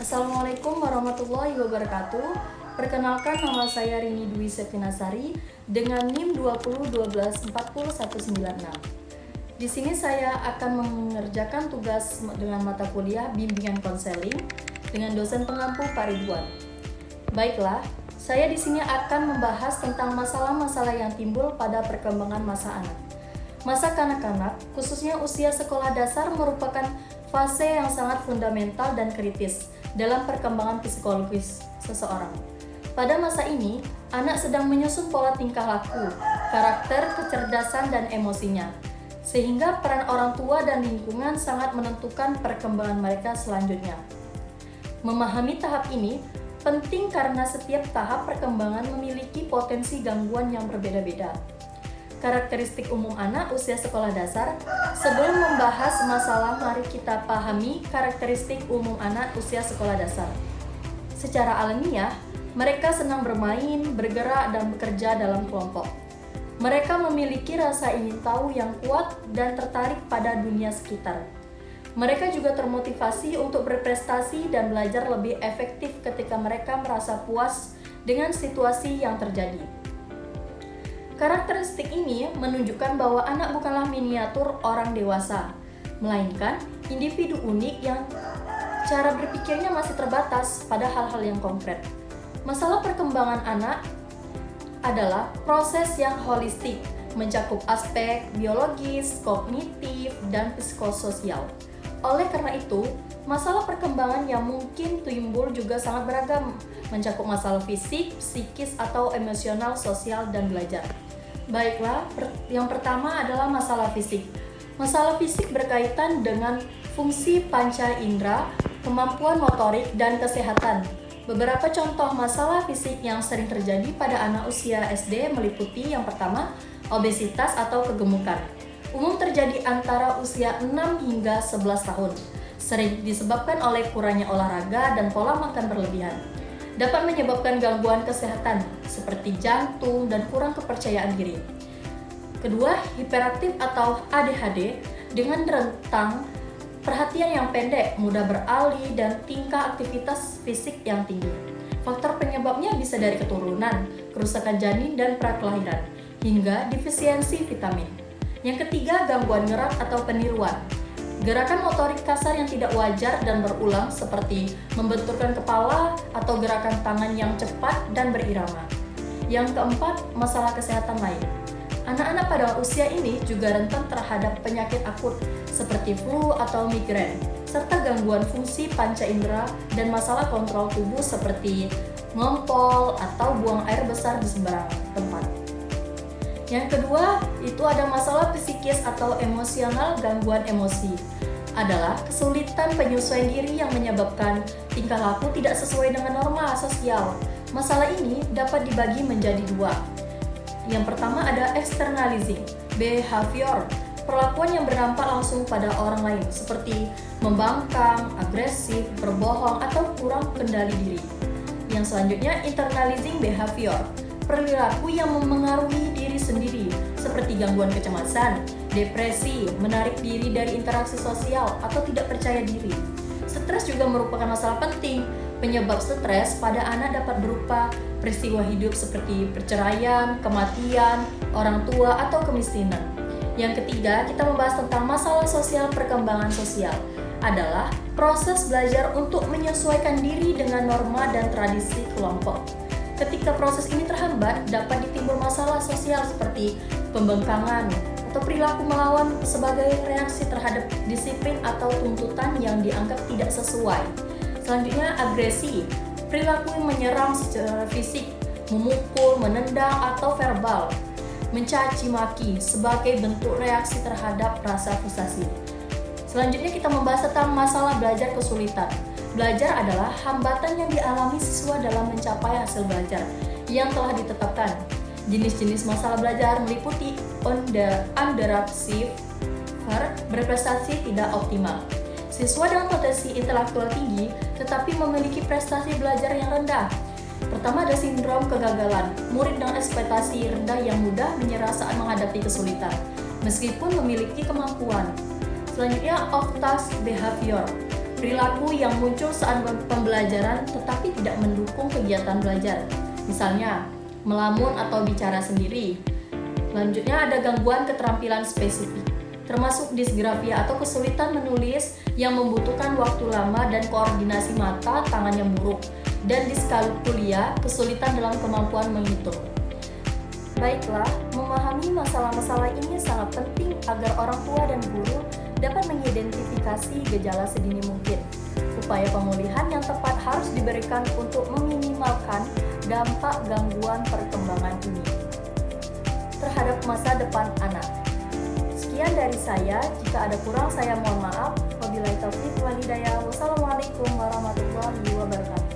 Assalamualaikum warahmatullahi wabarakatuh. Perkenalkan, nama saya Rini Dwi Septinasari dengan NIM 20124196. Di sini saya akan mengerjakan tugas dengan mata kuliah bimbingan konseling dengan dosen pengampu Pak Ridwan. Baiklah, saya di sini akan membahas tentang masalah-masalah yang timbul pada perkembangan masa anak. Masa kanak-kanak, khususnya usia sekolah dasar, merupakan fase yang sangat fundamental dan kritis dalam perkembangan psikologis seseorang. Pada masa ini, anak sedang menyusun pola tingkah laku, karakter, kecerdasan, dan emosinya, sehingga peran orang tua dan lingkungan sangat menentukan perkembangan mereka selanjutnya. Memahami tahap ini penting karena setiap tahap perkembangan memiliki potensi gangguan yang berbeda-beda. Karakteristik umum anak usia sekolah dasar. Sebelum membahas masalah, mari kita pahami karakteristik umum anak usia sekolah dasar. Secara alamiah, mereka senang bermain, bergerak, dan bekerja dalam kelompok. Mereka memiliki rasa ingin tahu yang kuat dan tertarik pada dunia sekitar. Mereka juga termotivasi untuk berprestasi dan belajar lebih efektif ketika mereka merasa puas dengan situasi yang terjadi. Karakteristik ini menunjukkan bahwa anak bukanlah miniatur orang dewasa, melainkan individu unik yang cara berpikirnya masih terbatas pada hal-hal yang konkret. Masalah perkembangan anak adalah proses yang holistik, mencakup aspek biologis, kognitif, dan psikososial. Oleh karena itu, masalah perkembangan yang mungkin timbul juga sangat beragam, mencakup masalah fisik, psikis, atau emosional, sosial, dan belajar. Baiklah, yang pertama adalah masalah fisik. Masalah fisik berkaitan dengan fungsi panca indera, kemampuan motorik, dan kesehatan. Beberapa contoh masalah fisik yang sering terjadi pada anak usia SD meliputi yang pertama, obesitas atau kegemukan. Umum terjadi antara usia 6 hingga 11 tahun. Sering disebabkan oleh kurangnya olahraga dan pola makan berlebihan. Dapat menyebabkan gangguan kesehatan seperti jantung dan kurang kepercayaan diri. Kedua, hiperaktif atau ADHD dengan rentang perhatian yang pendek, mudah beralih, dan tingkah aktivitas fisik yang tinggi. Faktor penyebabnya bisa dari keturunan, kerusakan janin dan prakelahiran, hingga defisiensi vitamin. Yang ketiga, gangguan gerak atau peniruan. Gerakan motorik kasar yang tidak wajar dan berulang seperti membenturkan kepala atau gerakan tangan yang cepat dan berirama. Yang keempat, masalah kesehatan lain. Anak-anak pada usia ini juga rentan terhadap penyakit akut seperti flu atau migrain, serta gangguan fungsi panca indera dan masalah kontrol tubuh seperti ngompol atau buang air besar di sembarang tempat. Yang kedua, itu ada masalah psikis atau emosional. Gangguan emosi adalah kesulitan penyesuaian diri yang menyebabkan tingkah laku tidak sesuai dengan norma sosial. Masalah ini dapat dibagi menjadi dua. Yang pertama ada externalizing behavior, perlakuan yang berdampak langsung pada orang lain seperti membangkang, agresif, berbohong, atau kurang kendali diri. Yang selanjutnya internalizing behavior, perilaku yang memengaruhi diri sendiri seperti gangguan kecemasan, depresi, menarik diri dari interaksi sosial, atau tidak percaya diri. Stres juga merupakan masalah penting. Penyebab stres pada anak dapat berupa peristiwa hidup seperti perceraian, kematian, orang tua, atau kemiskinan. Yang ketiga, kita membahas tentang masalah sosial. Perkembangan sosial adalah proses belajar untuk menyesuaikan diri dengan norma dan tradisi kelompok. Ketika proses ini terhambat, dapat ditimbul masalah sosial seperti pembangkangan atau perilaku melawan sebagai reaksi terhadap disiplin atau tuntutan yang dianggap tidak sesuai. Selanjutnya, agresi, perilaku yang menyerang secara fisik, memukul, menendang, atau verbal, mencaci maki sebagai bentuk reaksi terhadap rasa frustasi. Selanjutnya kita membahas tentang masalah belajar kesulitan. Belajar adalah hambatan yang dialami siswa dalam mencapai hasil belajar yang telah ditetapkan. Jenis-jenis masalah belajar meliputi underachieve, berprestasi tidak optimal. Siswa dengan potensi intelektual tinggi tetapi memiliki prestasi belajar yang rendah. Pertama ada sindrom kegagalan, murid dengan ekspektasi rendah yang mudah menyerah saat menghadapi kesulitan, meskipun memiliki kemampuan. Selanjutnya off-task behavior, Perilaku yang muncul saat pembelajaran tetapi tidak mendukung kegiatan belajar. Misalnya, melamun atau bicara sendiri. Selanjutnya ada gangguan keterampilan spesifik, termasuk disgrafia atau kesulitan menulis yang membutuhkan waktu lama dan koordinasi mata, tangan yang buruk. Dan diskalkulia, kesulitan dalam kemampuan menghitung. Baiklah, memahami masalah-masalah ini sangat penting agar orang tua dan guru dapat mengidentifikasi gejala sedini mungkin. Upaya pemulihan yang tepat harus diberikan untuk meminimalkan dampak gangguan perkembangan ini terhadap masa depan anak. Sekian dari saya, jika ada kurang saya mohon maaf. Wabillahi taufiq wal hidayah. Wassalamualaikum warahmatullahi wabarakatuh.